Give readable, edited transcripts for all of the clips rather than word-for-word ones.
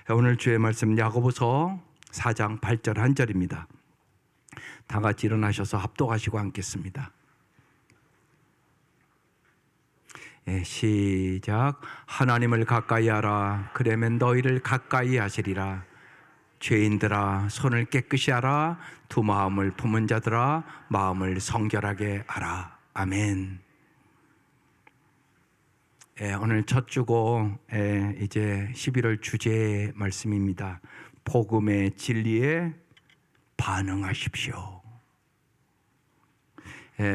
오늘 주의 말씀 야고보서 4장 8절 한 절입니다. 다 같이 일어나셔서 합독하시고 앉겠습니다. 시작. 하나님을 가까이 하라. 그러면 너희를 가까이 하시리라. 죄인들아 손을 깨끗이 하라. 두 마음을 품은 자들아 마음을 성결하게 하라. 아멘. 오늘 첫 주고 이제 11월 주제의 말씀입니다. 복음의 진리에 반응하십시오.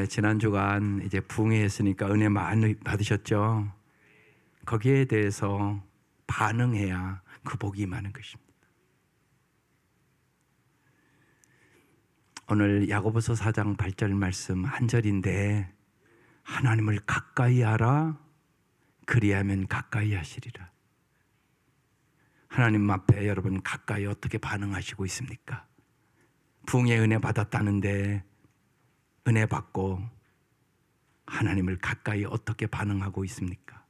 지난 주간 이제 부흥회했으니까 은혜 많이 받으셨죠? 거기에 대해서 반응해야 그 복이 임하는 것입니다. 오늘 야고보서 4장 8절 말씀 한 절인데, 하나님을 가까이 하라. 그리하면 가까이 하시리라. 하나님 앞에 여러분 가까이 어떻게 반응하시고 있습니까? 부흥의 은혜 받았다는데 은혜 받고 하나님을 가까이 어떻게 반응하고 있습니까?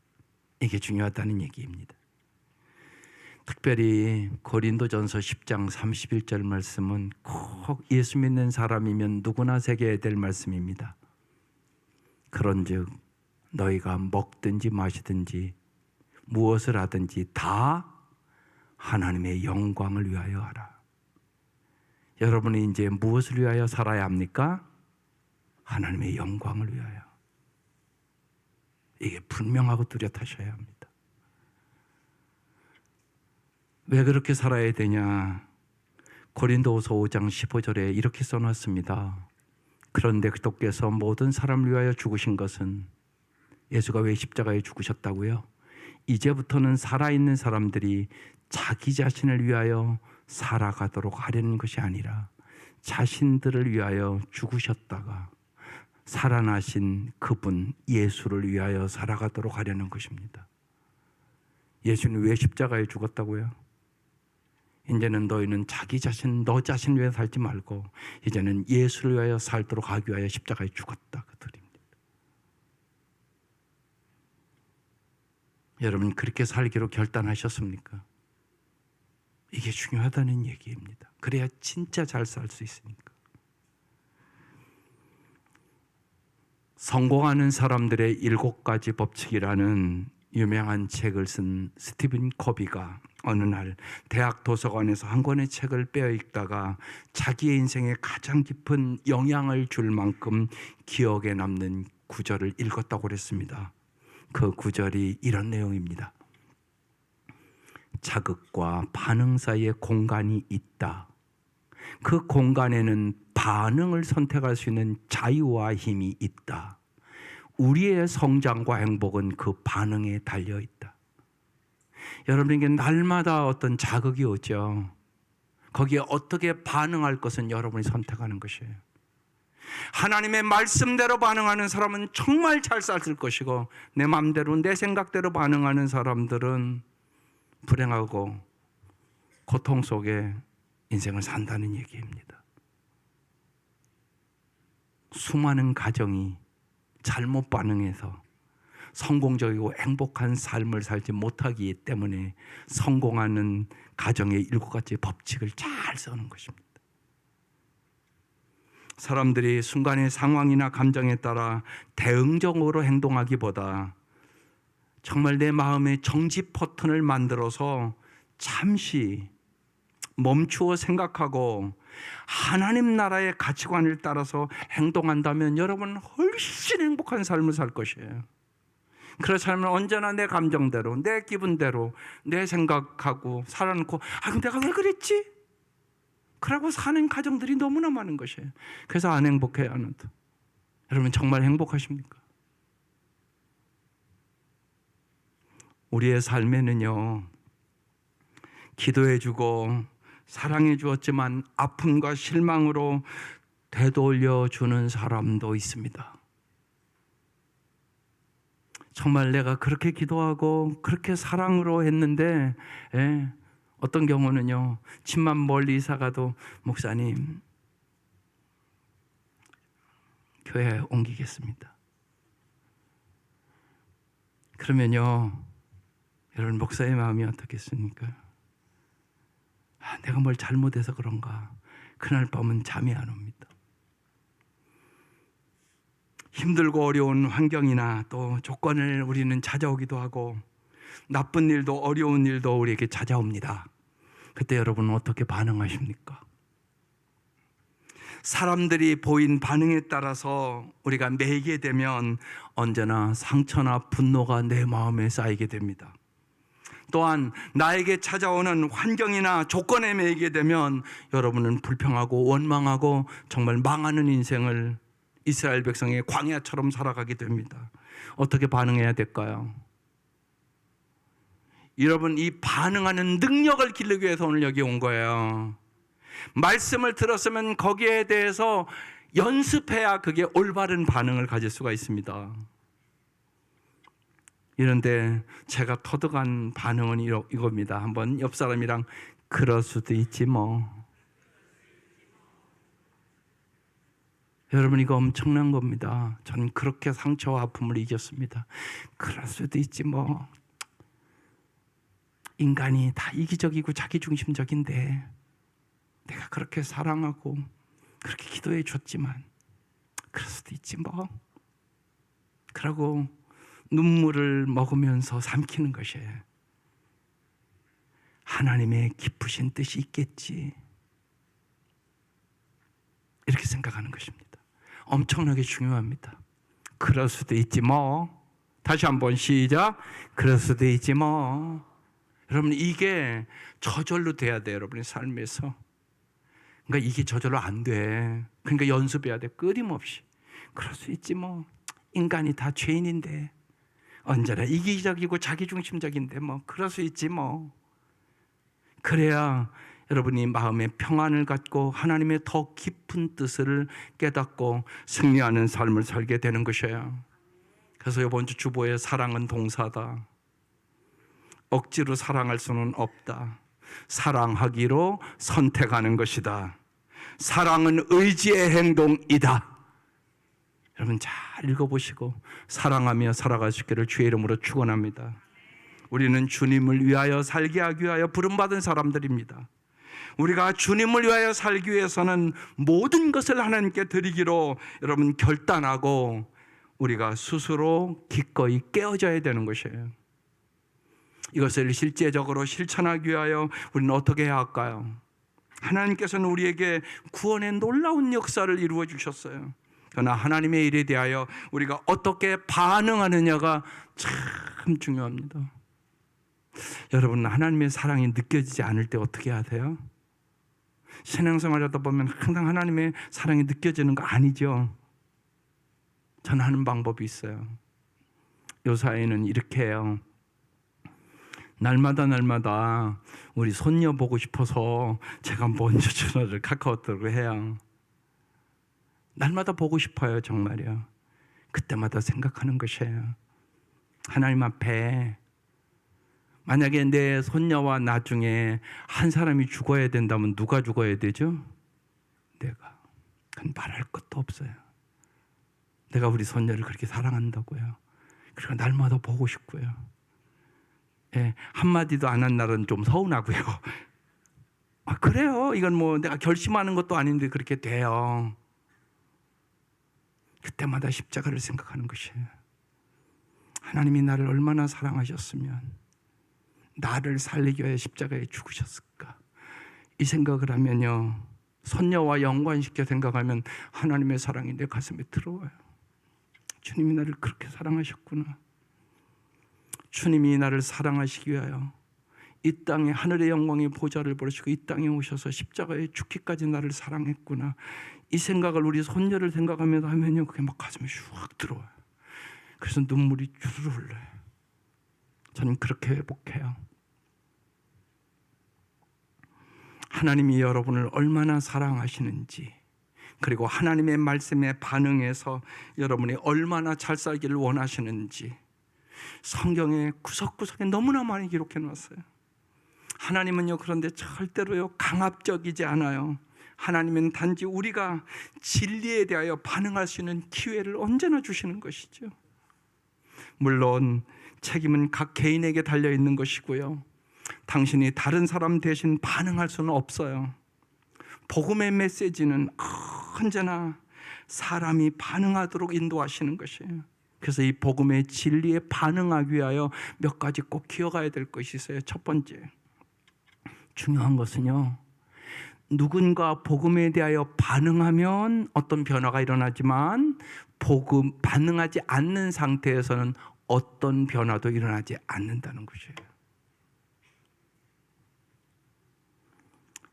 이게 중요하다는 얘기입니다. 특별히 고린도전서 10장 31절 말씀은 꼭 예수 믿는 사람이면 누구나 새겨야 될 말씀입니다. 그런즉 너희가 먹든지 마시든지 무엇을 하든지 다 하나님의 영광을 위하여 하라. 여러분이 이제 무엇을 위하여 살아야 합니까? 하나님의 영광을 위하여. 이게 분명하고 뚜렷하셔야 합니다. 왜 그렇게 살아야 되냐? 고린도후서 5장 15절에 이렇게 써놨습니다. 그런데 그도께서 모든 사람을 위하여 죽으신 것은, 예수가 왜 십자가에 죽으셨다고요? 이제부터는 살아있는 사람들이 자기 자신을 위하여 살아가도록 하려는 것이 아니라 자신들을 위하여 죽으셨다가 살아나신 그분 예수를 위하여 살아가도록 하려는 것입니다. 예수는 왜 십자가에 죽었다고요? 이제는 너희는 자기 자신, 너 자신을 위해 살지 말고 이제는 예수를 위하여 살도록 하기 위하여 십자가에 죽었다, 그 뜻입니다. 여러분 그렇게 살기로 결단하셨습니까? 이게 중요하다는 얘기입니다. 그래야 진짜 잘 살 수 있으니까. 성공하는 사람들의 7가지 법칙이라는 유명한 책을 쓴 스티븐 코비가 어느 날 대학 도서관에서 한 권의 책을 빼어 읽다가 자기의 인생에 가장 깊은 영향을 줄 만큼 기억에 남는 구절을 읽었다고 그랬습니다. 그 구절이 이런 내용입니다. 자극과 반응 사이에 공간이 있다. 그 공간에는 반응을 선택할 수 있는 자유와 힘이 있다. 우리의 성장과 행복은 그 반응에 달려 있다. 여러분에게 날마다 어떤 자극이 오죠. 거기에 어떻게 반응할 것은 여러분이 선택하는 것이에요. 하나님의 말씀대로 반응하는 사람은 정말 잘 살 것이고, 내 마음대로 내 생각대로 반응하는 사람들은 불행하고 고통 속에 인생을 산다는 얘기입니다. 수많은 가정이 잘못 반응해서 성공적이고 행복한 삶을 살지 못하기 때문에 성공하는 가정의 7가지 법칙을 잘 써놓은 것입니다. 사람들이 순간의 상황이나 감정에 따라 대응적으로 행동하기보다 정말 내 마음의 정지 버튼을 만들어서 잠시 멈추어 생각하고 하나님 나라의 가치관을 따라서 행동한다면 여러분은 훨씬 행복한 삶을 살 것이에요. 그런 삶은 언제나 내 감정대로, 내 기분대로, 내 생각하고 살아놓고 그럼 내가 왜 그랬지? 그러고 사는 가정들이 너무나 많은 것이에요. 그래서 안 행복해요, 하나도. 여러분 정말 행복하십니까? 우리의 삶에는요, 기도해주고 사랑해 주었지만 아픔과 실망으로 되돌려 주는 사람도 있습니다. 정말 내가 그렇게 기도하고 그렇게 사랑으로 했는데, 어떤 경우는요, 집만 멀리 이사 가도 목사님 교회 옮기겠습니다. 그러면요, 여러분 목사의 마음이 어떻겠습니까? 내가 뭘 잘못해서 그런가. 그날 밤은 잠이 안 옵니다. 힘들고 어려운 환경이나 또 조건을 우리는 찾아오기도 하고 나쁜 일도 어려운 일도 우리에게 찾아옵니다. 그때 여러분은 어떻게 반응하십니까? 사람들이 보인 반응에 따라서 우리가 매이게 되면 언제나 상처나 분노가 내 마음에 쌓이게 됩니다. 또한 나에게 찾아오는 환경이나 조건에 매이게 되면 여러분은 불평하고 원망하고 정말 망하는 인생을 이스라엘 백성의 광야처럼 살아가게 됩니다. 어떻게 반응해야 될까요? 여러분, 이 반응하는 능력을 기르기 위해서 오늘 여기 온 거예요. 말씀을 들었으면 거기에 대해서 연습해야 그게 올바른 반응을 가질 수가 있습니다. 이런데 제가 터득한 반응은 이겁니다. 한번 옆 사람이랑 그럴 수도 있지 뭐. 여러분, 이거 엄청난 겁니다. 저는 그렇게 상처와 아픔을 이겼습니다. 그럴 수도 있지 뭐. 인간이 다 이기적이고 자기중심적인데 내가 그렇게 사랑하고 그렇게 기도해 줬지만 그럴 수도 있지 뭐. 그러고 눈물을 먹으면서 삼키는 것이에요. 하나님의 깊으신 뜻이 있겠지, 이렇게 생각하는 것입니다. 엄청나게 중요합니다. 그럴 수도 있지 뭐. 다시 한번 시작. 그럴 수도 있지 뭐. 여러분, 이게 저절로 돼야 돼요. 여러분의 삶에서. 그러니까 이게 저절로 안 돼. 그러니까 연습해야 돼. 끊임없이. 그럴 수 있지 뭐. 인간이 다 죄인인데 언제나 이기적이고 자기중심적인데 뭐 그럴 수 있지 뭐. 그래야 여러분이 마음의 평안을 갖고 하나님의 더 깊은 뜻을 깨닫고 승리하는 삶을 살게 되는 것이에요. 그래서 이번 주 주보에 사랑은 동사다. 억지로 사랑할 수는 없다. 사랑하기로 선택하는 것이다. 사랑은 의지의 행동이다. 여러분 잘 읽어보시고 사랑하며 살아갈 수 있기를 주의 이름으로 축원합니다. 우리는 주님을 위하여 살게 하기 위하여 부름받은 사람들입니다. 우리가 주님을 위하여 살기 위해서는 모든 것을 하나님께 드리기로 여러분 결단하고 우리가 스스로 기꺼이 깨어져야 되는 것이에요. 이것을 실제적으로 실천하기 위하여 우리는 어떻게 해야 할까요? 하나님께서는 우리에게 구원의 놀라운 역사를 이루어 주셨어요. 그러나 하나님의 일에 대하여 우리가 어떻게 반응하느냐가 참 중요합니다. 여러분, 하나님의 사랑이 느껴지지 않을 때 어떻게 하세요? 신앙생활 하다 보면 항상 하나님의 사랑이 느껴지는 거 아니죠. 저는 하는 방법이 있어요. 요사이는 이렇게 해요. 날마다 우리 손녀 보고 싶어서 제가 먼저 전화를 카카오톡으로 해요. 날마다 보고 싶어요, 정말요. 그때마다 생각하는 것이에요. 하나님 앞에 만약에 내 손녀와 나중에 한 사람이 죽어야 된다면 누가 죽어야 되죠? 내가. 그건 말할 것도 없어요. 내가 우리 손녀를 그렇게 사랑한다고요. 그리고 날마다 보고 싶고요. 예, 한마디도 안 한 날은 좀 서운하고요. 아, 그래요. 이건 뭐 내가 결심하는 것도 아닌데 그렇게 돼요. 그때마다 십자가를 생각하는 것이에요. 하나님이 나를 얼마나 사랑하셨으면 나를 살리기 위해 십자가에 죽으셨을까? 이 생각을 하면요, 손녀와 연관시켜 생각하면 하나님의 사랑이 내 가슴에 들어와요. 주님이 나를 그렇게 사랑하셨구나. 주님이 나를 사랑하시기 위하여 이 땅에 하늘의 영광의 보좌를 버리시고 이 땅에 오셔서 십자가에 죽기까지 나를 사랑했구나. 이 생각을 우리 손녀를 생각하면서 하면요, 그게 막 가슴에 슉 들어와요. 그래서 눈물이 주르르 흘러요. 저는 그렇게 회복해요. 하나님이 여러분을 얼마나 사랑하시는지, 그리고 하나님의 말씀에 반응해서 여러분이 얼마나 잘 살기를 원하시는지 성경의 구석구석에 너무나 많이 기록해 놨어요. 하나님은요, 그런데 절대로요 강압적이지 않아요. 하나님은 단지 우리가 진리에 대하여 반응할 수 있는 기회를 언제나 주시는 것이죠. 물론 책임은 각 개인에게 달려 있는 것이고요, 당신이 다른 사람 대신 반응할 수는 없어요. 복음의 메시지는 언제나 사람이 반응하도록 인도하시는 것이에요. 그래서 이 복음의 진리에 반응하기 위하여 몇 가지 꼭 기억해야 될 것이 있어요. 첫 번째, 중요한 것은요, 누군가 복음에 대하여 반응하면 어떤 변화가 일어나지만 반응하지 않는 상태에서는 어떤 변화도 일어나지 않는다는 것이에요.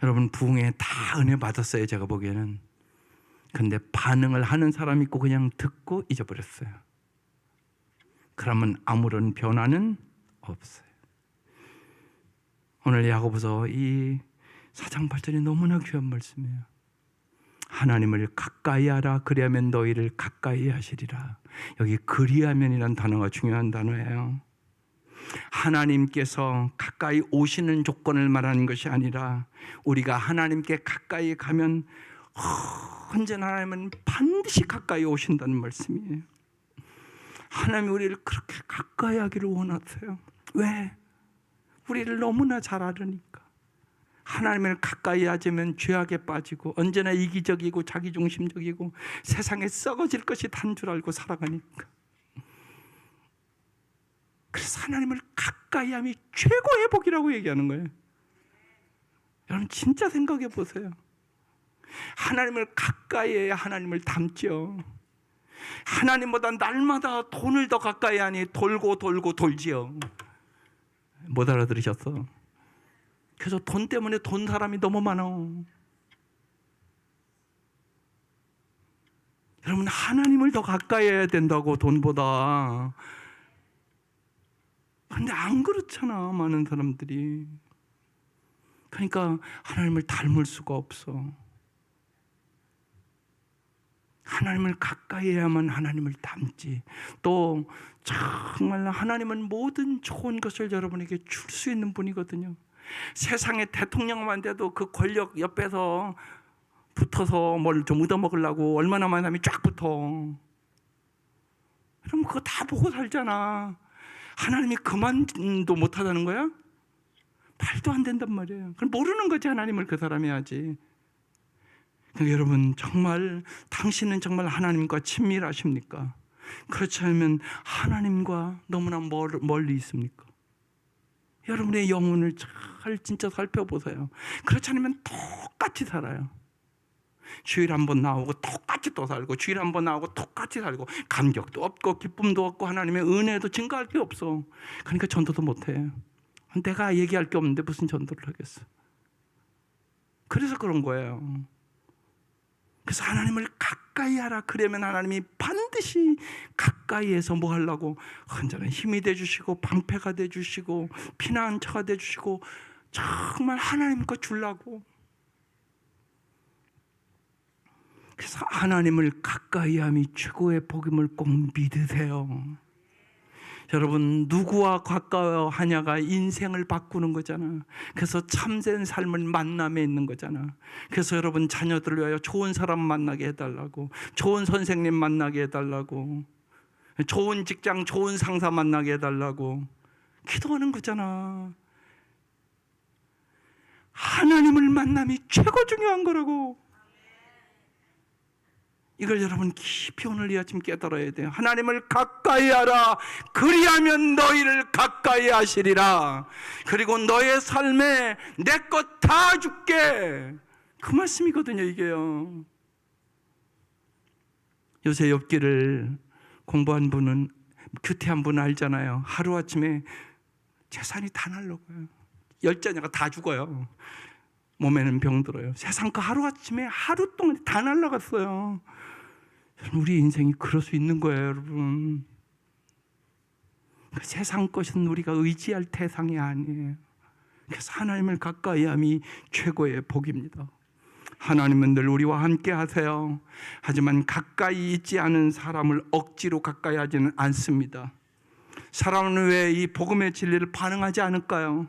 여러분, 부흥에 다 은혜 받았어요, 제가 보기에는. 근데 반응을 하는 사람이 있고 그냥 듣고 잊어버렸어요. 그러면 아무런 변화는 없어요. 오늘 야고보서 이 4장 8절이 너무나 귀한 말씀이에요. 하나님을 가까이 하라, 그리하면 너희를 가까이 하시리라. 여기 그리하면이라는 단어가 중요한 단어예요. 하나님께서 가까이 오시는 조건을 말하는 것이 아니라 우리가 하나님께 가까이 가면 언제나 하나님은 반드시 가까이 오신다는 말씀이에요. 하나님이 우리를 그렇게 가까이 하기를 원하세요. 왜? 우리를 너무나 잘 알으니까. 하나님을 가까이 하자면 죄악에 빠지고 언제나 이기적이고 자기중심적이고 세상에 썩어질 것이 단 줄 알고 살아가니까. 그래서 하나님을 가까이 함이 최고의 복이라고 얘기하는 거예요. 여러분 진짜 생각해 보세요. 하나님을 가까이 해야 하나님을 닮죠. 하나님보다 날마다 돈을 더 가까이 하니 돌고 돌고 돌지요. 못 알아들으셨어? 그래서 돈 때문에 돈 사람이 너무 많아. 여러분 하나님을 더 가까이 해야 된다고, 돈보다. 그런데 안 그렇잖아, 많은 사람들이. 그러니까 하나님을 닮을 수가 없어. 하나님을 가까이 해야만 하나님을 닮지. 또 정말 하나님은 모든 좋은 것을 여러분에게 줄 수 있는 분이거든요. 세상에 대통령만 돼도 그 권력 옆에서 붙어서 뭘 좀 얻어먹으려고 얼마나 많은 사람이 쫙 붙어. 그럼 그거 다 보고 살잖아. 하나님이 그만도 못하다는 거야? 말도 안 된단 말이에요. 그럼 모르는 거지, 하나님을 그 사람이 하지. 그러니까 여러분 정말 당신은 정말 하나님과 친밀하십니까? 그렇지 않으면 하나님과 너무나 멀리 있습니까? 여러분의 영혼을 잘 진짜 살펴보세요. 그렇지 않으면 똑같이 살아요. 주일 한번 나오고 똑같이 또 살고, 주일 한번 나오고 똑같이 살고, 감격도 없고 기쁨도 없고 하나님의 은혜도 증거할 게 없어. 그러니까 전도도 못해. 내가 얘기할 게 없는데 무슨 전도를 하겠어. 그래서 그런 거예요. 그래서 하나님을 가까이 하라. 그러면 하나님이 반드시 가까이에서 뭐 하려고 언제나 힘이 돼주시고 방패가 돼주시고 피난처가 돼주시고 정말 하나님 거 주려고. 그래서 하나님을 가까이 함이 최고의 복임을 꼭 믿으세요. 여러분 누구와 가까워 하냐가 인생을 바꾸는 거잖아. 그래서 참된 삶은 만남에 있는 거잖아. 그래서 여러분 자녀들을 위하여 좋은 사람 만나게 해달라고, 좋은 선생님 만나게 해달라고, 좋은 직장 좋은 상사 만나게 해달라고 기도하는 거잖아. 하나님을 만남이 최고 중요한 거라고. 이걸 여러분 깊이 오늘 이 아침 깨달아야 돼요. 하나님을 가까이 하라. 그리하면 너희를 가까이 하시리라. 그리고 너의 삶에 내 것 다 줄게. 그 말씀이거든요, 이게요. 요새 욥기를 공부한 분은, 규태한 분은 알잖아요. 하루아침에 재산이 다 날라가요. 10자녀가 다 죽어요. 몸에는 병들어요. 세상 그 하루아침에 하루 동안 다 날아갔어요. 우리 인생이 그럴 수 있는 거예요, 여러분. 그 세상 것은 우리가 의지할 대상이 아니에요. 그래서 하나님을 가까이 함이 최고의 복입니다. 하나님은 늘 우리와 함께 하세요. 하지만 가까이 있지 않은 사람을 억지로 가까이 하지는 않습니다. 사람은 왜 이 복음의 진리를 반응하지 않을까요?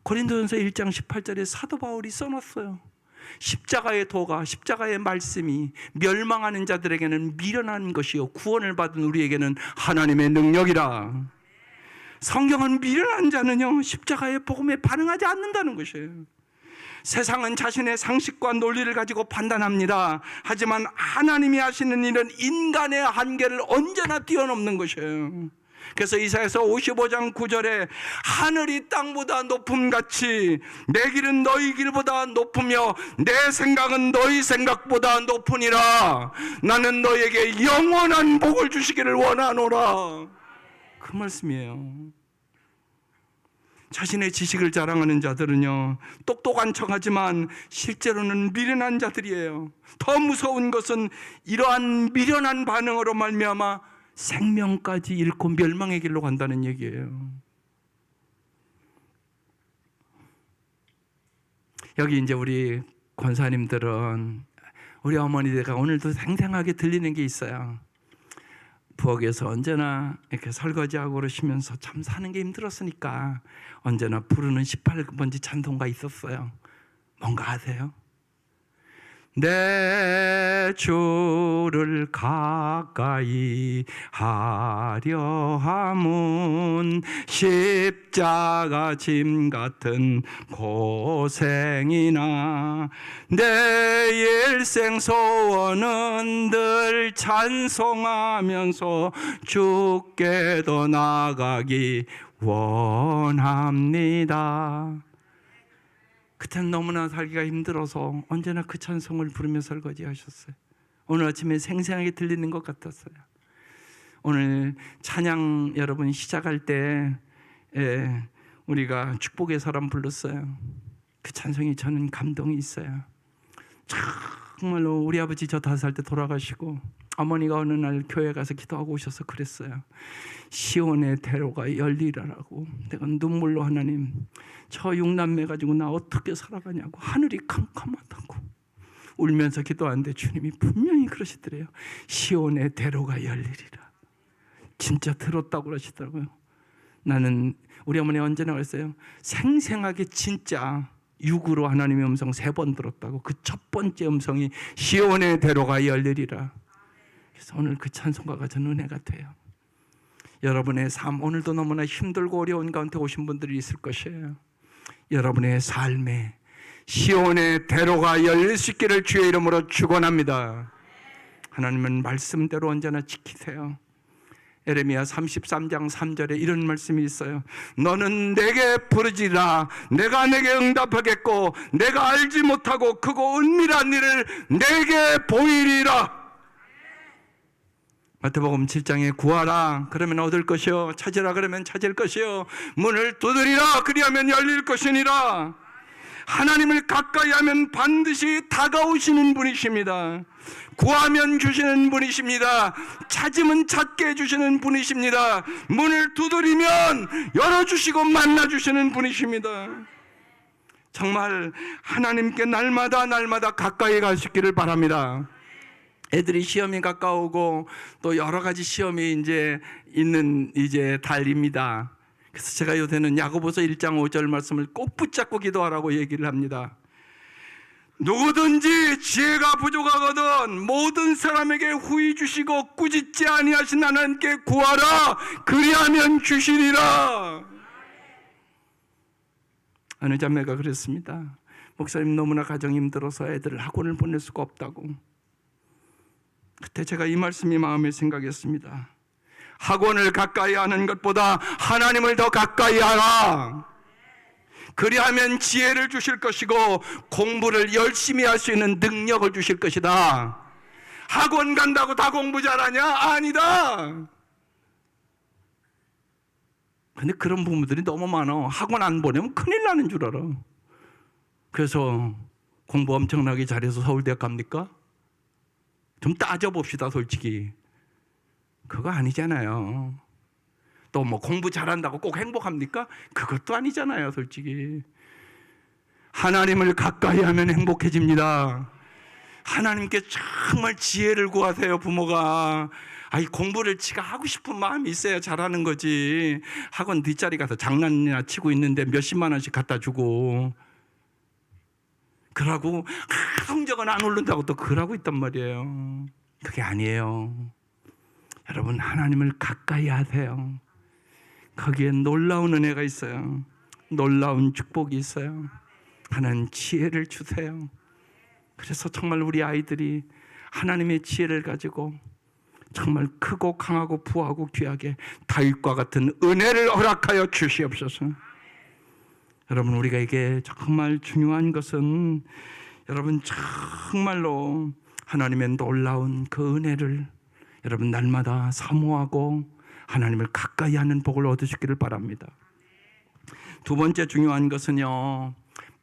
고린도전서 1장 18절에 사도 바울이 써놨어요. 십자가의 도가, 십자가의 말씀이 멸망하는 자들에게는 미련한 것이요 구원을 받은 우리에게는 하나님의 능력이라. 성경은 미련한 자는요 십자가의 복음에 반응하지 않는다는 것이에요. 세상은 자신의 상식과 논리를 가지고 판단합니다. 하지만 하나님이 하시는 일은 인간의 한계를 언제나 뛰어넘는 것이에요. 그래서 이사야서 55장 9절에 하늘이 땅보다 높음같이 내 길은 너희 길보다 높으며 내 생각은 너희 생각보다 높으니라. 나는 너에게 영원한 복을 주시기를 원하노라. 그 말씀이에요. 자신의 지식을 자랑하는 자들은요 똑똑한 척하지만 실제로는 미련한 자들이에요. 더 무서운 것은 이러한 미련한 반응으로 말미암아 생명까지 잃고 멸망의 길로 간다는 얘기예요. 여기 이제 우리 권사님들은 우리 어머니들과 오늘도 생생하게 들리는 게 있어요. 부엌에서 언제나 이렇게 설거지하고 그러시면서 참 사는 게 힘들었으니까 언제나 부르는 18번지 찬송가 있었어요. 뭔가 아세요? 내 주를 가까이 하려 함은 십자가 짐 같은 고생이나 내 일생 소원은 늘 찬송하면서 주께 더 나아가기 원합니다. 그때는 너무나 살기가 힘들어서 언제나 그 찬송을 부르며 설거지 하셨어요. 오늘 아침에 생생하게 들리는 것 같았어요. 오늘 찬양 여러분 시작할 때 우리가 축복의 사람 불렀어요. 그 찬송이 저는 감동이 있어요. 정말로 우리 아버지 저 5살 때 돌아가시고 어머니가 어느 날 교회 가서 기도하고 오셔서 그랬어요. 시온의 대로가 열리라라고. 내가 눈물로 하나님 저 6남매 가지고 나 어떻게 살아가냐고. 하늘이 캄캄하다고 울면서 기도하는데 주님이 분명히 그러시더래요. 시온의 대로가 열리리라. 진짜 들었다고 그러시더라고요. 나는 우리 어머니 언제나 그랬어요. 생생하게 진짜 육으로 하나님의 음성 3번 들었다고. 그 첫 번째 음성이 시온의 대로가 열리리라. 그래서 오늘 그 찬송가가 저는 은혜가 돼요. 여러분의 삶 오늘도 너무나 힘들고 어려운 가운데 오신 분들이 있을 것이에요. 여러분의 삶에 시온의 대로가 열릴 수 있기를 주의 이름으로 축원합니다. 하나님은 말씀대로 언제나 지키세요. 에레미야 33장 3절에 이런 말씀이 있어요. 너는 내게 부르지라 내가 내게 응답하겠고 내가 알지 못하고 크고 은밀한 일을 내게 보이리라. 마태복음 7장에 구하라 그러면 얻을 것이요 찾으라 그러면 찾을 것이요 문을 두드리라 그리하면 열릴 것이니라. 하나님을 가까이 하면 반드시 다가오시는 분이십니다. 구하면 주시는 분이십니다. 찾으면 찾게 해주시는 분이십니다. 문을 두드리면 열어주시고 만나주시는 분이십니다. 정말 하나님께 날마다 가까이 가시기를 바랍니다. 애들이 시험이 가까우고 또 여러 가지 시험이 이제 있는 달입니다. 그래서 제가 요새는 야고보서 1장 5절 말씀을 꼭 붙잡고 기도하라고 얘기를 합니다. 누구든지 지혜가 부족하거든 모든 사람에게 후히 주시고 꾸짖지 아니하신 하나님께 구하라 그리하면 주시리라. 어느 자매가 그랬습니다. 목사님 너무나 가정이 힘들어서 애들을 학원을 보낼 수가 없다고. 그때 제가 이 말씀이 마음에 생각했습니다. 학원을 가까이 하는 것보다 하나님을 더 가까이 하라. 그리하면 지혜를 주실 것이고 공부를 열심히 할 수 있는 능력을 주실 것이다. 학원 간다고 다 공부 잘하냐? 아니다. 근데 그런 부모들이 너무 많아. 학원 안 보내면 큰일 나는 줄 알아. 그래서 공부 엄청나게 잘해서 서울대학 갑니까? 좀 따져봅시다 솔직히. 그거 아니잖아요. 또 뭐 공부 잘한다고 꼭 행복합니까? 그것도 아니잖아요 솔직히. 하나님을 가까이 하면 행복해집니다. 하나님께 정말 지혜를 구하세요 부모가. 공부를 지가 하고 싶은 마음이 있어야 잘하는 거지. 학원 뒷자리 가서 장난이나 치고 있는데 몇십만 원씩 갖다 주고 그러고 성적은 안 오른다고 또 그러고 있단 말이에요. 그게 아니에요. 여러분 하나님을 가까이 하세요. 거기에 놀라운 은혜가 있어요. 놀라운 축복이 있어요. 하나님 지혜를 주세요. 그래서 정말 우리 아이들이 하나님의 지혜를 가지고 정말 크고 강하고 부하고 귀하게 다윗과 같은 은혜를 허락하여 주시옵소서. 여러분, 우리가 이게 정말 중요한 것은 여러분 정말로 하나님의 놀라운 그 은혜를 여러분 날마다 사모하고 하나님을 가까이 하는 복을 얻으시기를 바랍니다. 두 번째 중요한 것은요,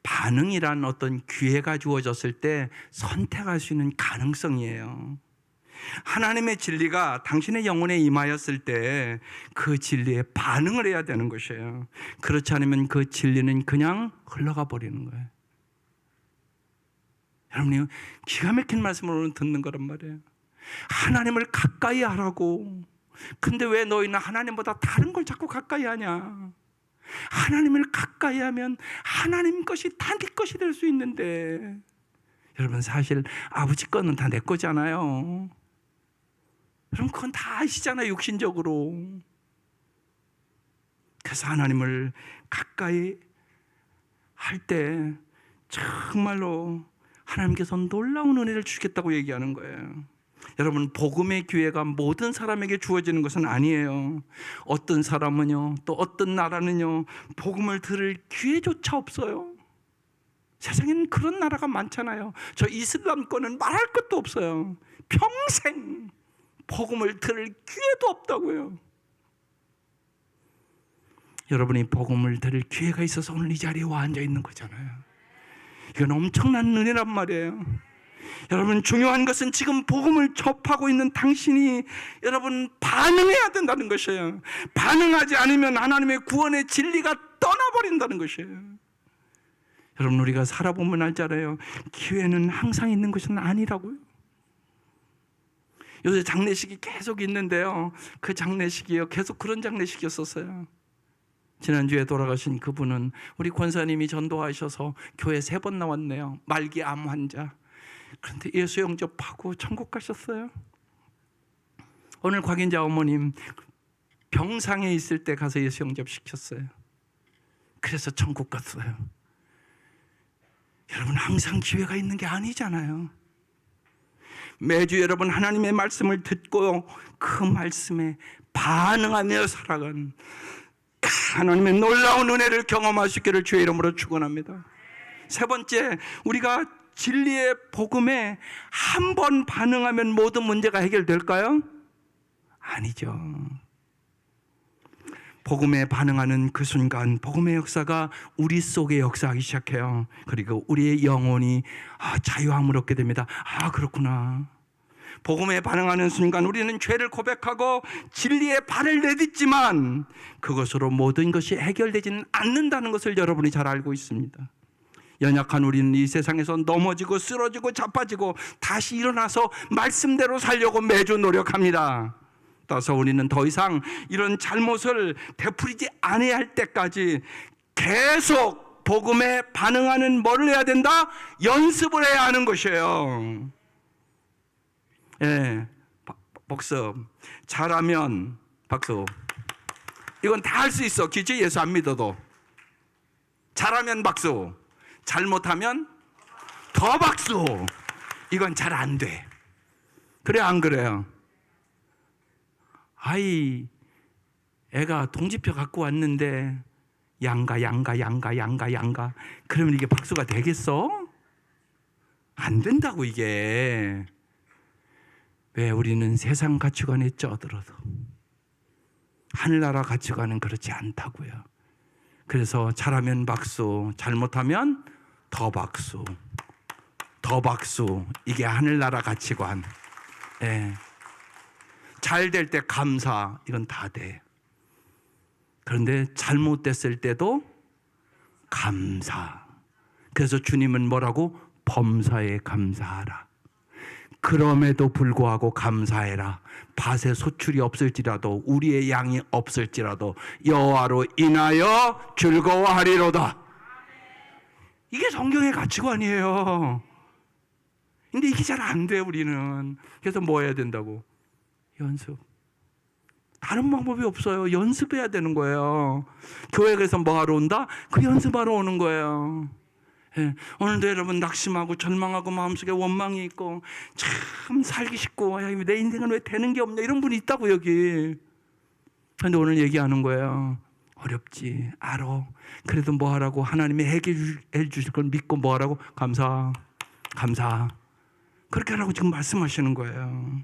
반응이란 어떤 기회가 주어졌을 때 선택할 수 있는 가능성이에요. 하나님의 진리가 당신의 영혼에 임하였을 때 그 진리에 반응을 해야 되는 것이에요. 그렇지 않으면 그 진리는 그냥 흘러가 버리는 거예요. 여러분이 기가 막힌 말씀을 듣는 거란 말이에요. 하나님을 가까이 하라고. 근데 왜 너희는 하나님보다 다른 걸 자꾸 가까이 하냐? 하나님을 가까이 하면 하나님 것이 다 네 것이 될 수 있는데, 여러분 사실 아버지 거는 다 내 거잖아요. 여러분 그건 다 아시잖아요, 육신적으로. 그래서 하나님을 가까이 할 때 정말로 하나님께서 놀라운 은혜를 주겠다고 얘기하는 거예요. 여러분, 복음의 기회가 모든 사람에게 주어지는 것은 아니에요. 어떤 사람은요, 또 어떤 나라는요, 복음을 들을 기회조차 없어요. 세상에는 그런 나라가 많잖아요. 저 이슬람권은 말할 것도 없어요. 평생 복음을 들을 기회도 없다고요. 여러분이 복음을 들을 기회가 있어서 오늘 이 자리에 와 앉아 있는 거잖아요. 이건 엄청난 은혜란 말이에요. 여러분, 중요한 것은 지금 복음을 접하고 있는 당신이 여러분 반응해야 된다는 것이에요. 반응하지 않으면 하나님의 구원의 진리가 떠나버린다는 것이에요. 여러분, 우리가 살아보면 알잖아요. 기회는 항상 있는 것은 아니라고요. 요새 장례식이 계속 있는데요, 그 장례식이요, 계속 그런 장례식이었었어요. 지난주에 돌아가신 그분은 우리 권사님이 전도하셔서 교회 3번 나왔네요. 말기 암 환자. 그런데 예수 영접하고 천국 가셨어요. 오늘 곽인자 어머님 병상에 있을 때 가서 예수 영접시켰어요. 그래서 천국 갔어요. 여러분, 항상 기회가 있는 게 아니잖아요. 매주 여러분 하나님의 말씀을 듣고 그 말씀에 반응하며 살아간 하나님의 놀라운 은혜를 경험하시기를 주의 이름으로 축원합니다. 세 번째, 우리가 진리의 복음에 한 번 반응하면 모든 문제가 해결될까요? 아니죠. 복음에 반응하는 그 순간 복음의 역사가 우리 속에 역사하기 시작해요. 그리고 우리의 영혼이 자유함을 얻게 됩니다. 그렇구나. 복음에 반응하는 순간 우리는 죄를 고백하고 진리의 발을 내딛지만 그것으로 모든 것이 해결되지는 않는다는 것을 여러분이 잘 알고 있습니다. 연약한 우리는 이 세상에서 넘어지고 쓰러지고 자빠지고 다시 일어나서 말씀대로 살려고 매주 노력합니다. 따라서 우리는 더 이상 이런 잘못을 되풀이지 않아야 할 때까지 계속 복음에 반응하는 뭐를 해야 된다? 연습을 해야 하는 것이에요. 예, 복습. 잘하면 박수. 이건 다 할 수 있어. 기지 예수 안 믿어도. 잘하면 박수. 잘못하면 더 박수. 이건 잘 안 돼. 그래, 안 그래요? 애가 동지표 갖고 왔는데 양가. 그러면 이게 박수가 되겠어? 안 된다고, 이게. 왜? 우리는 세상 가치관에 쩌들어도 하늘나라 가치관은 그렇지 않다고요. 그래서 잘하면 박수, 잘못하면 더 박수. 이게 하늘나라 가치관. 예. 잘 될 때 감사, 이건 다 돼. 그런데 잘못됐을 때도 감사. 그래서 주님은 뭐라고? 범사에 감사하라. 그럼에도 불구하고 감사해라. 밭에 소출이 없을지라도 우리의 양이 없을지라도 여호와로 인하여 즐거워하리로다. 이게 성경의 가치관이에요. 근데 이게 잘 안 돼, 우리는. 그래서 뭐 해야 된다고? 연습. 다른 방법이 없어요. 연습해야 되는 거예요. 교회 가서 뭐 하러 온다? 그 연습하러 오는 거예요. 예, 오늘도 여러분 낙심하고 절망하고 마음속에 원망이 있고 참 살기 싫고 야, 내 인생은 왜 되는 게 없냐 이런 분이 있다고 여기. 그런데 오늘 얘기하는 거예요. 어렵지 알아. 그래도 뭐 하라고? 하나님이 해결해 주실 걸 믿고 뭐 하라고? 감사. 그렇게 하라고 지금 말씀하시는 거예요.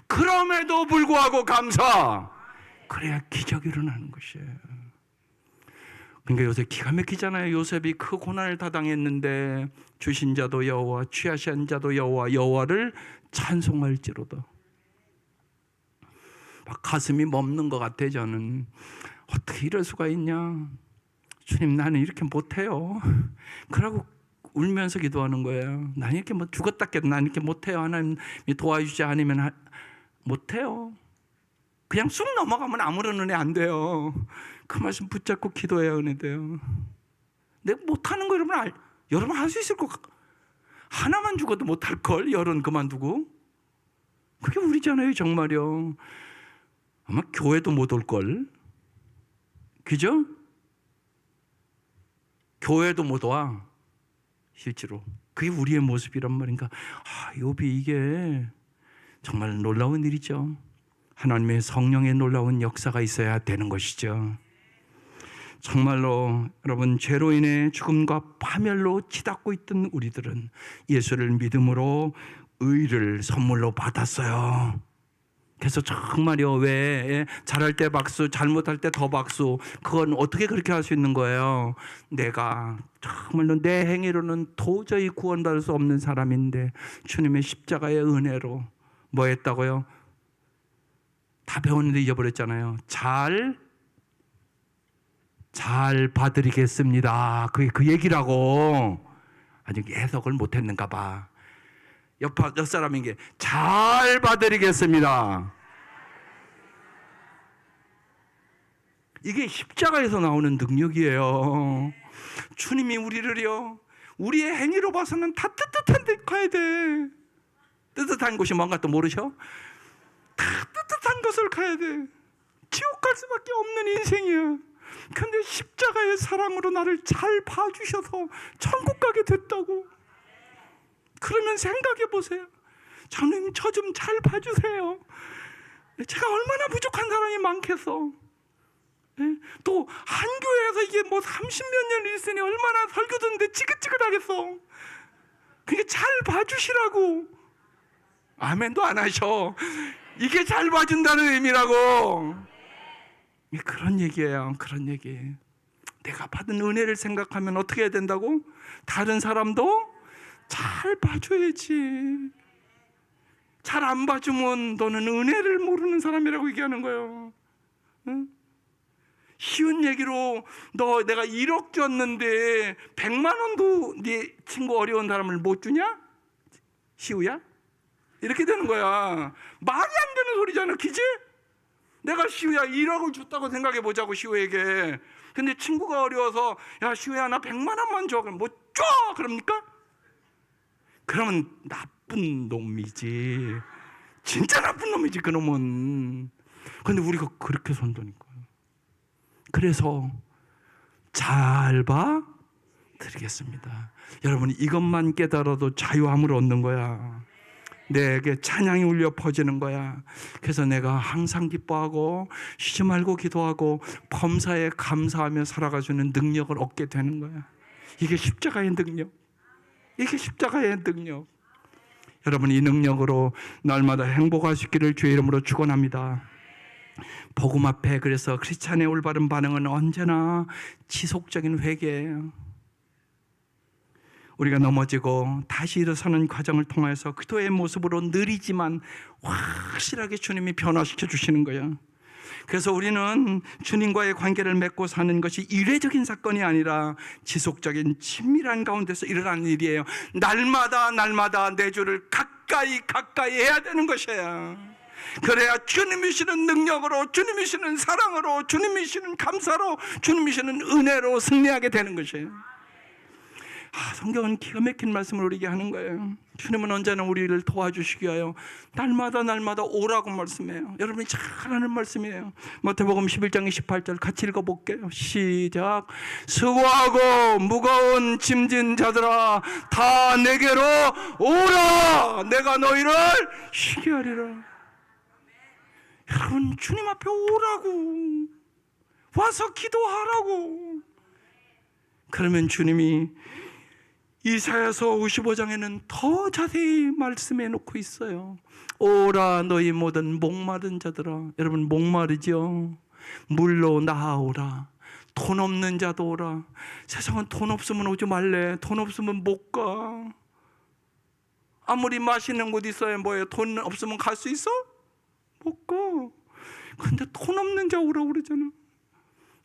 그럼에도 불구하고 감사. 그래야 기적이 일어나는 것이에요. 그러니까 요새 기가 막히잖아요. 요셉이 그 고난을 다 당했는데 주신 자도 여호와, 취하신 자도 여호와, 여호와를 찬송할지로다. 막 가슴이 멎는 것 같아. 저는 어떻게 이럴 수가 있냐. 주님 나는 이렇게 못해요. 그러고 울면서 기도하는 거예요. 난 이렇게 뭐 죽었다 깨도 난 이렇게 못해요. 하나님이 도와주지 않으면 못해요. 그냥 쑥 넘어가면 아무런 은혜 안 돼요. 그 말씀 붙잡고 기도해야 은혜 돼요. 내가 못하는 거 여러분 할 수 있을 것 같아. 하나만 죽어도 못할 걸. 열은 그만두고. 그게 우리잖아요 정말요. 아마 교회도 못 올 걸. 그죠? 교회도 못 와. 실제로 그게 우리의 모습이란 말인가. 욥이 이게 정말 놀라운 일이죠. 하나님의 성령의 놀라운 역사가 있어야 되는 것이죠. 정말로 여러분 죄로 인해 죽음과 파멸로 치닫고 있던 우리들은 예수를 믿음으로 의를 선물로 받았어요. 그래서 정말요 왜 잘할 때 박수 잘못할 때 더 박수. 그건 어떻게 그렇게 할 수 있는 거예요? 내가 정말로 내 행위로는 도저히 구원받을 수 없는 사람인데 주님의 십자가의 은혜로 뭐 했다고요? 다 배웠는데 잊어버렸잖아요. 잘 봐드리겠습니다. 그게 그 얘기라고. 아직 해석을 못했는가 봐. 옆 사람에게 잘 봐드리겠습니다. 이게 십자가에서 나오는 능력이에요. 주님이 우리를요 우리의 행위로 봐서는 다 뜨뜻한 데 가야 돼. 뜨뜻한 곳이 뭔가 또 모르셔? 다 뜨뜻한 것을 가야 돼. 지옥 갈 수밖에 없는 인생이야. 근데 십자가의 사랑으로 나를 잘 봐주셔서 천국 가게 됐다고. 그러면 생각해 보세요. 주님 저 좀 잘 봐주세요. 제가 얼마나 부족한 사람이 많겠어. 또 한교회에서 이게 뭐 30몇 년 있으니 얼마나 설교 듣는데 지긋지긋하겠어. 그게 잘 봐주시라고. 아멘도 안 하셔. 이게 잘 봐준다는 의미라고. 그런 얘기예요. 그런 얘기. 내가 받은 은혜를 생각하면 어떻게 해야 된다고? 다른 사람도 잘 봐줘야지. 잘 안 봐주면 너는 은혜를 모르는 사람이라고 얘기하는 거예요. 응? 쉬운 얘기로 내가 1억 줬는데 100만 원도 네 친구 어려운 사람을 못 주냐? 시우야? 이렇게 되는 거야. 말이 안 되는 소리잖아. 그지? 내가 시우야 1억을 줬다고 생각해 보자고 시우에게. 근데 친구가 어려워서 야 시우야 나 100만 원만 줘. 그럼 못 줘. 그럽니까? 그러면 나쁜 놈이지. 진짜 나쁜 놈이지 그놈은. 근데 우리가 그렇게 선도니까. 그래서 잘 봐 드리겠습니다. 여러분 이것만 깨달아도 자유함을 얻는 거야. 내게 찬양이 울려 퍼지는 거야. 그래서 내가 항상 기뻐하고 쉬지 말고 기도하고 범사에 감사하며 살아가주는 능력을 얻게 되는 거야. 이게 십자가의 능력. 이게 십자가의 능력. 여러분 이 능력으로 날마다 행복할 수 있기를 주의 이름으로 축원합니다. 복음 앞에 그래서 크리스찬의 올바른 반응은 언제나 지속적인 회개예요. 우리가 넘어지고 다시 일어서는 과정을 통해서 기도의 모습으로 느리지만 확실하게 주님이 변화시켜 주시는 거예요. 그래서 우리는 주님과의 관계를 맺고 사는 것이 일회적인 사건이 아니라 지속적인 친밀한 가운데서 일어나는 일이에요. 날마다 내 주를 가까이 해야 되는 것이에요. 그래야 주님이 주는 능력으로, 주님이 주는 사랑으로, 주님이 주는 감사로, 주님이 주는 은혜로 승리하게 되는 것이에요. 성경은 기가 막힌 말씀을 우리에게 하는 거예요. 주님은 언제나 우리를 도와주시기 위하여 날마다 오라고 말씀해요. 여러분이 잘 아는 말씀이에요. 마태복음 11장 28절 같이 읽어볼게요. 시작. 수고하고 무거운 짐진 자들아 다 내게로 오라. 내가 너희를 쉬게 하리라. 여러분, 주님 앞에 오라고, 와서 기도하라고. 그러면 주님이 이사야서 55장에는 더 자세히 말씀해 놓고 있어요. 오라 너희 모든 목마른 자들아. 여러분, 목마르죠? 물로 나아오라. 돈 없는 자도 오라. 세상은 돈 없으면 오지 말래. 돈 없으면 못 가. 아무리 맛있는 곳 있어야 뭐예요? 돈 없으면 갈 수 있어? 못 가. 근데 돈 없는 자 오라고 그러잖아.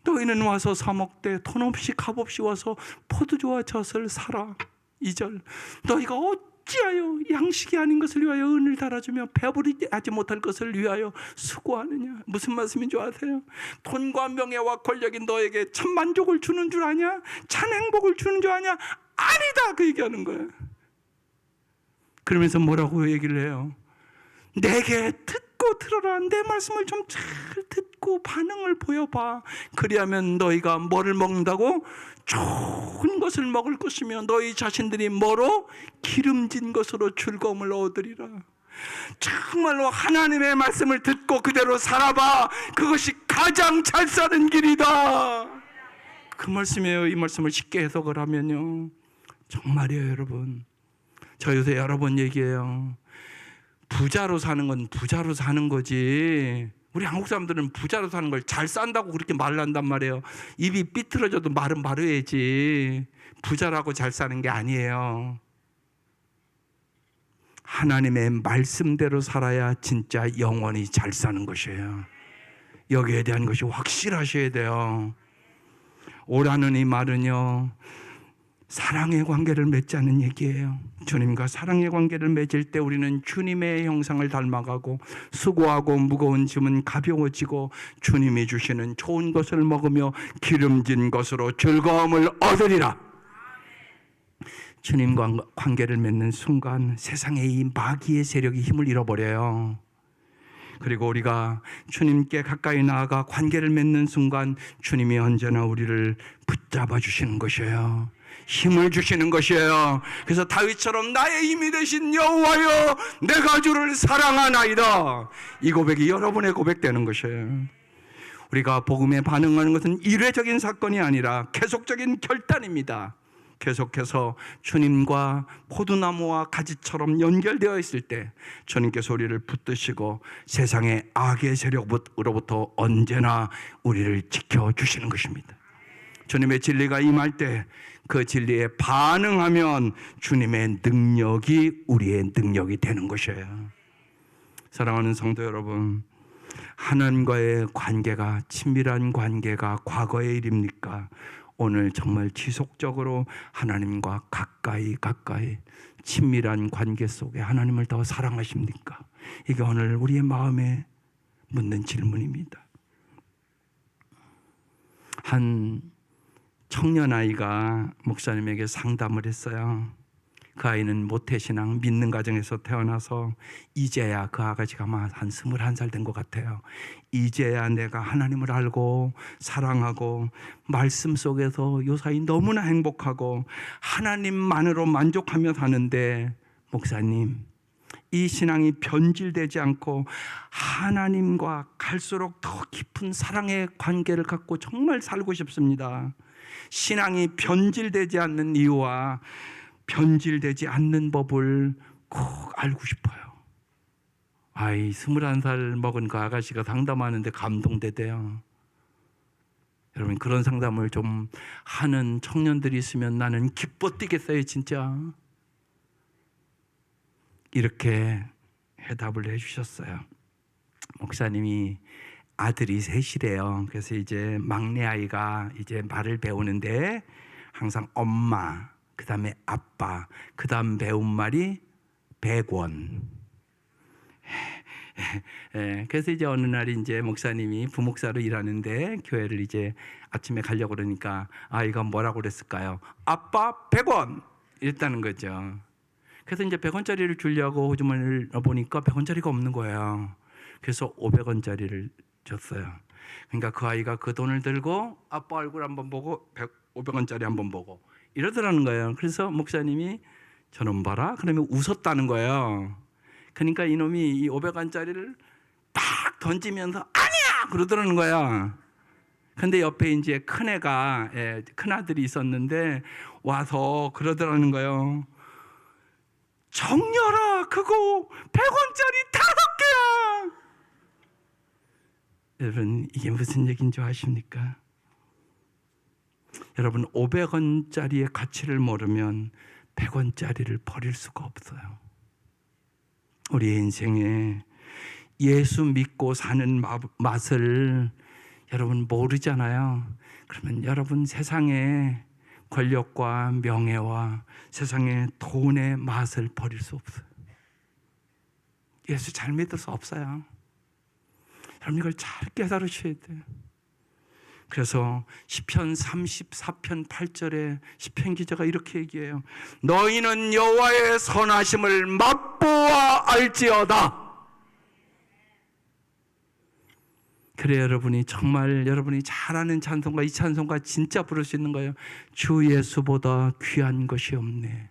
너희는 와서 사 먹되 돈 없이 값 없이 와서 포도주와 젖을 사라. 2절. 너희가 어찌하여 양식이 아닌 것을 위하여 은을 달아주며 배부르지 못할 것을 위하여 수고하느냐. 무슨 말씀인 줄 아세요? 돈과 명예와 권력이 너에게 참 만족을 주는 줄 아냐? 참 행복을 주는 줄 아냐? 아니다, 그 얘기하는 거예요. 그러면서 뭐라고 얘기를 해요? 내게 듣고 들어라. 내 말씀을 좀 잘 듣고 반응을 보여봐. 그리하면 너희가 뭐를 먹는다고? 좋은 것을 먹을 것이며 너희 자신들이 뭐로? 기름진 것으로 즐거움을 얻으리라. 정말로 하나님의 말씀을 듣고 그대로 살아봐. 그것이 가장 잘 사는 길이다. 그 말씀이에요. 이 말씀을 쉽게 해석을 하면요, 정말이에요. 여러분, 저 요새 여러 번 얘기해요. 부자로 사는 건 부자로 사는 거지. 우리 한국 사람들은 부자로 사는 걸 잘 산다고 그렇게 말을 한단 말이에요. 입이 삐뚤어져도 말은 바르야지. 부자라고 잘 사는 게 아니에요. 하나님의 말씀대로 살아야 진짜 영원히 잘 사는 것이에요. 여기에 대한 것이 확실하셔야 돼요. 오라는 이 말은요, 사랑의 관계를 맺자는 얘기예요. 주님과 사랑의 관계를 맺을 때 우리는 주님의 형상을 닮아가고 수고하고 무거운 짐은 가벼워지고 주님이 주시는 좋은 것을 먹으며 기름진 것으로 즐거움을 얻으리라. 주님과 관계를 맺는 순간 세상의 이 마귀의 세력이 힘을 잃어버려요. 그리고 우리가 주님께 가까이 나아가 관계를 맺는 순간 주님이 언제나 우리를 붙잡아 주시는 것이에요. 힘을 주시는 것이에요. 그래서 다윗처럼 나의 힘이 되신 여호와여 내가 주를 사랑하나이다. 이 고백이 여러분의 고백되는 것이에요. 우리가 복음에 반응하는 것은 일회적인 사건이 아니라 계속적인 결단입니다. 계속해서 주님과 포도나무와 가지처럼 연결되어 있을 때 주님께서 우리를 붙드시고 세상의 악의 세력으로부터 언제나 우리를 지켜주시는 것입니다. 주님의 진리가 임할 때 그 진리에 반응하면 주님의 능력이 우리의 능력이 되는 것이에요. 사랑하는 성도 여러분, 하나님과의 관계가, 친밀한 관계가 과거의 일입니까? 오늘 정말 지속적으로 하나님과 가까이 친밀한 관계 속에 하나님을 더 사랑하십니까? 이게 오늘 우리의 마음에 묻는 질문입니다. 한 청년 아이가 목사님에게 상담을 했어요. 그 아이는 모태신앙 믿는 가정에서 태어나서 이제야, 그 아가씨가 한 21살 된 것 같아요. 이제야 내가 하나님을 알고 사랑하고 말씀 속에서 요사이 너무나 행복하고 하나님만으로 만족하며 사는데, 목사님, 이 신앙이 변질되지 않고 하나님과 갈수록 더 깊은 사랑의 관계를 갖고 정말 살고 싶습니다. 신앙이 변질되지 않는 이유와 변질되지 않는 법을 꼭 알고 싶어요. 아이, 21살 먹은 그 아가씨가 상담하는데 감동되대요. 여러분, 그런 상담을 좀 하는 청년들이 있으면 나는 기뻐 뛰겠어요, 진짜. 이렇게 해답을 해주셨어요. 목사님이 아들이 셋이래요. 그래서 이제 막내 아이가 이제 말을 배우는데 항상 엄마, 그 다음에 아빠, 그 다음 배운 말이 100원. 그래서 이제 어느 날 이제 목사님이 부목사로 일하는데 교회를 이제 아침에 가려고 그러니까 아이가 뭐라고 그랬을까요? 아빠 100원 이랬다는 거죠. 그래서 이제 100원짜리를 주려고 호주머니를 보니까 100원짜리가 없는 거예요. 그래서 500원짜리를 줬어요. 그러니까 그 아이가 그 돈을 들고 아빠 얼굴 한번 보고 500원짜리 한번 보고 이러더라는 거예요. 그래서 목사님이 저놈 봐라 그러면 웃었다는 거예요. 그러니까 이놈이 이 500원짜리를 딱 던지면서 아니야 그러더라는 거야. 근데 옆에 이제 큰애가 큰아들이 있었는데 와서 그러더라는 거예요. 정렬아 그거 100원짜리 5개야. 여러분 이게 무슨 얘기인 줄 아십니까? 여러분 500원짜리의 가치를 모르면 100원짜리를 버릴 수가 없어요. 우리의 인생에 예수 믿고 사는 맛을 여러분 모르잖아요. 그러면 여러분 세상에 권력과 명예와 세상의 돈의 맛을 버릴 수 없어요. 예수 잘 믿어서 없어요. 여러분 이걸 잘 깨달으셔야 돼요. 그래서 시편 34편 8절에 시편 기자가 이렇게 얘기해요. 너희는 여호와의 선하심을 맛보아 알지어다. 그래 여러분이 정말 여러분이 잘하는 찬송가 이 찬송가 진짜 부를 수 있는 거예요. 주 예수보다 귀한 것이 없네.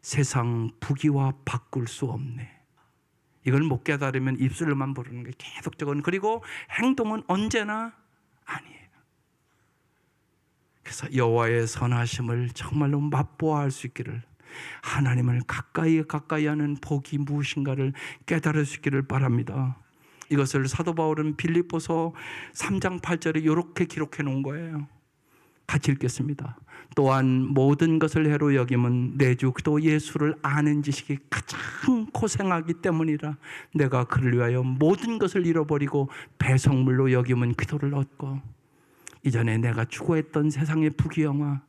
세상 부귀와 바꿀 수 없네. 이걸 못 깨달으면 입술로만 부르는 게 계속적인 그리고 행동은 언제나 아니에요. 그래서 여호와의 선하심을 정말로 맛보아 알 수 있기를 하나님을 가까이 하는 복이 무엇인가를 깨달을 수 있기를 바랍니다. 이것을 사도 바울은 빌립보서 3장 8절에 이렇게 기록해 놓은 거예요. 같이 읽겠습니다. 또한 모든 것을 해로 여김은 내 주 그리스도 예수를 아는 지식이 가장 고생하기 때문이라. 내가 그를 위하여 모든 것을 잃어버리고 배석물로 여김은 그리스도를 얻고 이전에 내가 추구했던 세상의 부귀영화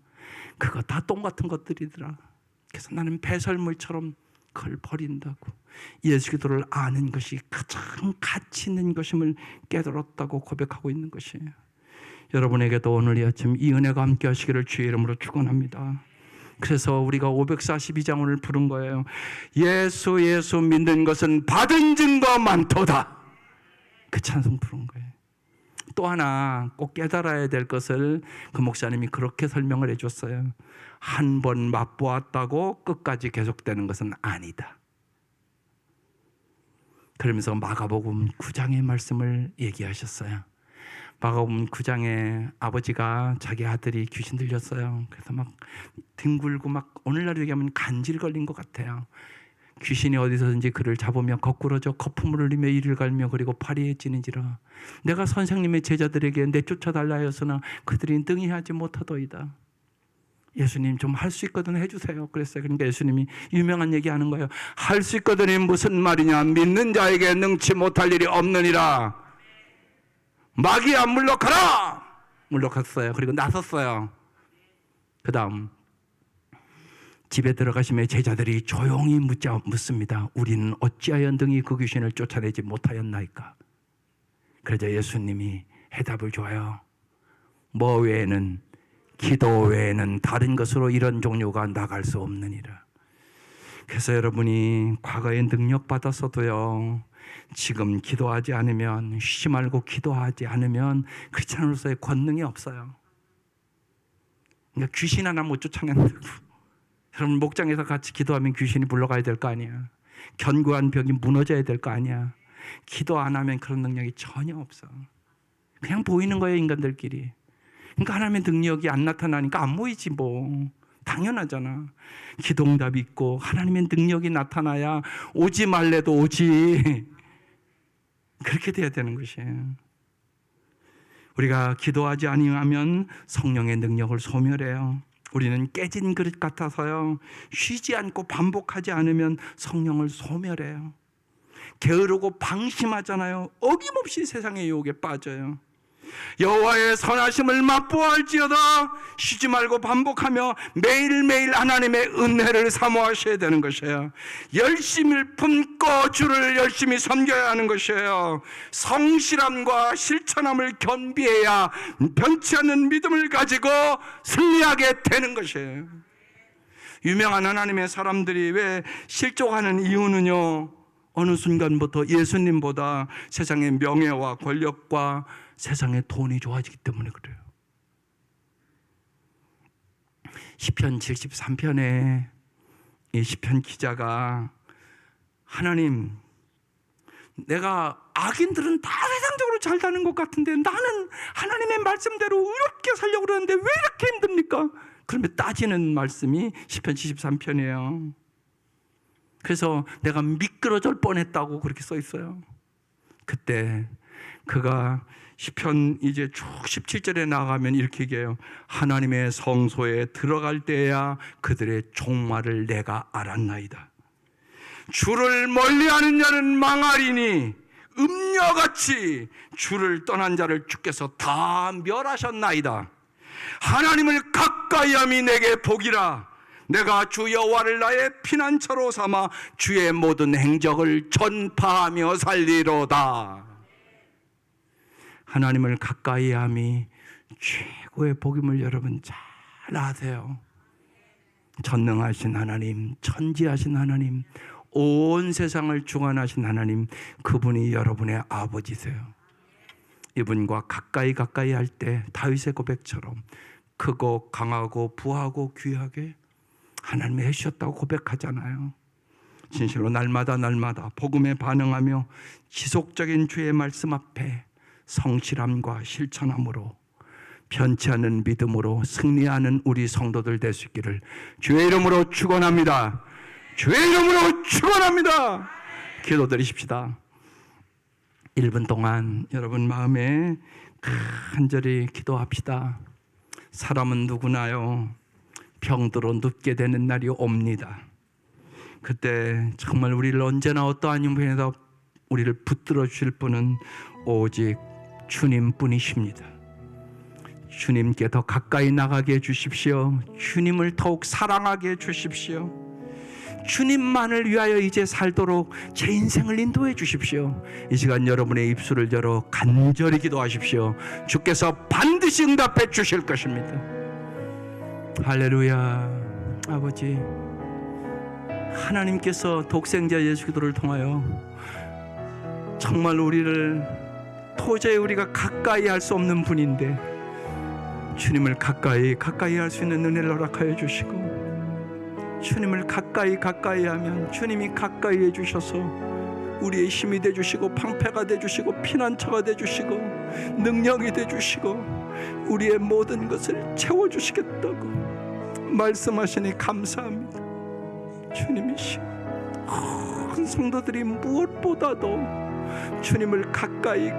그거 다 똥 같은 것들이더라. 그래서 나는 배설물처럼 그걸 버린다고. 예수 그리스도를 아는 것이 가장 가치 있는 것임을 깨달았다고 고백하고 있는 것이에요. 여러분에게도 오늘 이 아침 이 은혜가 함께 하시기를 주의 이름으로 축원합니다. 그래서 우리가 542장을 부른 거예요. 예수 믿는 것은 받은 증거 많도다. 그 찬송 부른 거예요. 또 하나 꼭 깨달아야 될 것을 그 목사님이 그렇게 설명을 해줬어요. 한 번 맛보았다고 끝까지 계속되는 것은 아니다. 그러면서 마가복음 9장의 말씀을 얘기하셨어요. 마가복음 9장에 아버지가 자기 아들이 귀신 들렸어요. 그래서 막 뒹굴고 막 오늘날 얘기하면 간질 걸린 것 같아요. 귀신이 어디서든지 그를 잡으며 거꾸러져 거품을 흘리며 이를 갈며 그리고 파리에 찌는지라. 내가 선생님의 제자들에게 내쫓아달라 하였으나 그들이 능히하지 못하더이다. 예수님 좀 할 수 있거든 해주세요. 그랬어요. 그러니까 예수님이 유명한 얘기하는 거예요. 할 수 있거든이 무슨 말이냐. 믿는 자에게 능치 못할 일이 없느니라. 마귀야 물러가라. 물러갔어요. 그리고 나섰어요. 그 다음 집에 들어가시며 제자들이 조용히 묻습니다. 우리는 어찌하여 능히 그 귀신을 쫓아내지 못하였나이까. 그러자 예수님이 해답을 줘요. 뭐 외에는 기도 외에는 다른 것으로 이런 종류가 나갈 수 없느니라. 그래서 여러분이 과거에 능력 받았어도요, 지금 기도하지 않으면, 쉬지 말고 기도하지 않으면 크리스찬으로서의 권능이 없어요. 그러니까 귀신 하나 못 쫓아낸다고. 여러분 목장에서 같이 기도하면 귀신이 물러가야 될 거 아니야. 견고한 벽이 무너져야 될 거 아니야. 기도 안 하면 그런 능력이 전혀 없어. 그냥 보이는 거예요, 인간들끼리. 그러니까 하나님의 능력이 안 나타나니까 안 보이지 뭐. 당연하잖아. 기도응답이 있고 하나님의 능력이 나타나야 오지 말래도 오지. 그렇게 돼야 되는 것이에요. 우리가 기도하지 아니하면 성령의 능력을 소멸해요. 우리는 깨진 그릇 같아서요, 쉬지 않고 반복하지 않으면 성령을 소멸해요. 게으르고 방심하잖아요. 어김없이 세상의 유혹에 빠져요. 여호와의 선하심을 맛보아할지어다. 쉬지 말고 반복하며 매일매일 하나님의 은혜를 사모하셔야 되는 것이에요. 열심을 품고 주를 열심히 섬겨야 하는 것이에요. 성실함과 실천함을 겸비해야 변치 않는 믿음을 가지고 승리하게 되는 것이에요. 유명한 하나님의 사람들이 왜 실족하는 이유는요, 어느 순간부터 예수님보다 세상의 명예와 권력과 세상의 돈이 좋아지기 때문에 그래요. 시편 73편에 이 시편 기자가, 하나님, 내가 악인들은 다 세상적으로 잘 사는 것 같은데 나는 하나님의 말씀대로 의롭게 살려고 그러는데 왜 이렇게 힘듭니까? 그러면 따지는 말씀이 시편 73편이에요. 그래서 내가 미끄러질 뻔했다고 그렇게 써 있어요. 그때 그가 시편 이제 쭉 17절에 나가면 이렇게 얘기해요. 하나님의 성소에 들어갈 때야 그들의 종말을 내가 알았나이다. 주를 멀리하는 자는 망하리니 음녀같이 주를 떠난 자를 주께서 다 멸하셨나이다. 하나님을 가까이함이 내게 복이라. 내가 주 여호와를 나의 피난처로 삼아 주의 모든 행적을 전파하며 살리로다. 하나님을 가까이함이 최고의 복임을 여러분 잘 아세요. 전능하신 하나님, 천지하신 하나님, 온 세상을 주관하신 하나님, 그분이 여러분의 아버지세요. 이분과 가까이 할 때 다윗의 고백처럼 크고 강하고 부하고 귀하게 하나님이 해주셨다고 고백하잖아요. 진실로 날마다 복음에 반응하며 지속적인 주의 말씀 앞에 성실함과 실천함으로 변치 않는 믿음으로 승리하는 우리 성도들 될 수 있기를 주의 이름으로 축원합니다. 주의 이름으로 축원합니다. 기도드리십시다. 1분 동안 여러분 마음에 간절히 기도합시다. 사람은 누구나요, 병들어 눕게 되는 날이 옵니다. 그때 정말 우리를 언제나 어떠한 형편에서 우리를 붙들어 주실 분은 오직 주님뿐이십니다. 주님께 더 가까이 나가게 해주십시오. 주님을 더욱 사랑하게 해주십시오. 주님만을 위하여 이제 살도록 제 인생을 인도해 주십시오. 이 시간 여러분의 입술을 열어 간절히 기도하십시오. 주께서 반드시 응답해 주실 것입니다. 할렐루야. 아버지, 하나님께서 독생자 예수 그리스도를 통하여 정말 우리를 도저히 우리가 가까이 할 수 없는 분인데 주님을 가까이 할 수 있는 은혜를 허락하여 주시고, 주님을 가까이 하면 주님이 가까이 해주셔서 우리의 힘이 되주시고 방패가 되주시고 피난처가 되주시고 능력이 되주시고 우리의 모든 것을 채워주시겠다고 말씀하시니 감사합니다. 주님이시여, 큰 성도들이 무엇보다도 주님을 가까이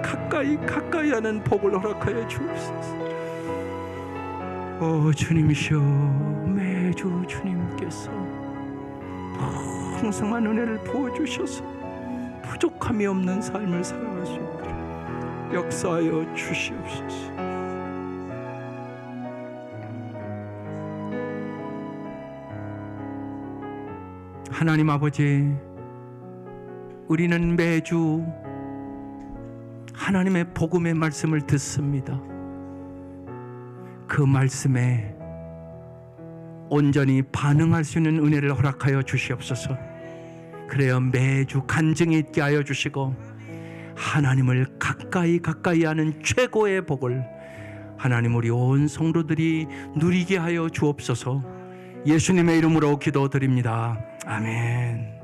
하는 복을 허락하여 주옵소서. 오 주님이시여, 매주 주님께서 풍성한 은혜를 부어주셔서 부족함이 없는 삶을 살아갈 수 있도록 역사하여 주시옵소서. 하나님 아버지, 우리는 매주 하나님의 복음의 말씀을 듣습니다. 그 말씀에 온전히 반응할 수 있는 은혜를 허락하여 주시옵소서. 그래야 매주 간증이 있게 하여 주시고 하나님을 가까이 하는 최고의 복을 하나님 우리 온 성도들이 누리게 하여 주옵소서. 예수님의 이름으로 기도드립니다. 아멘.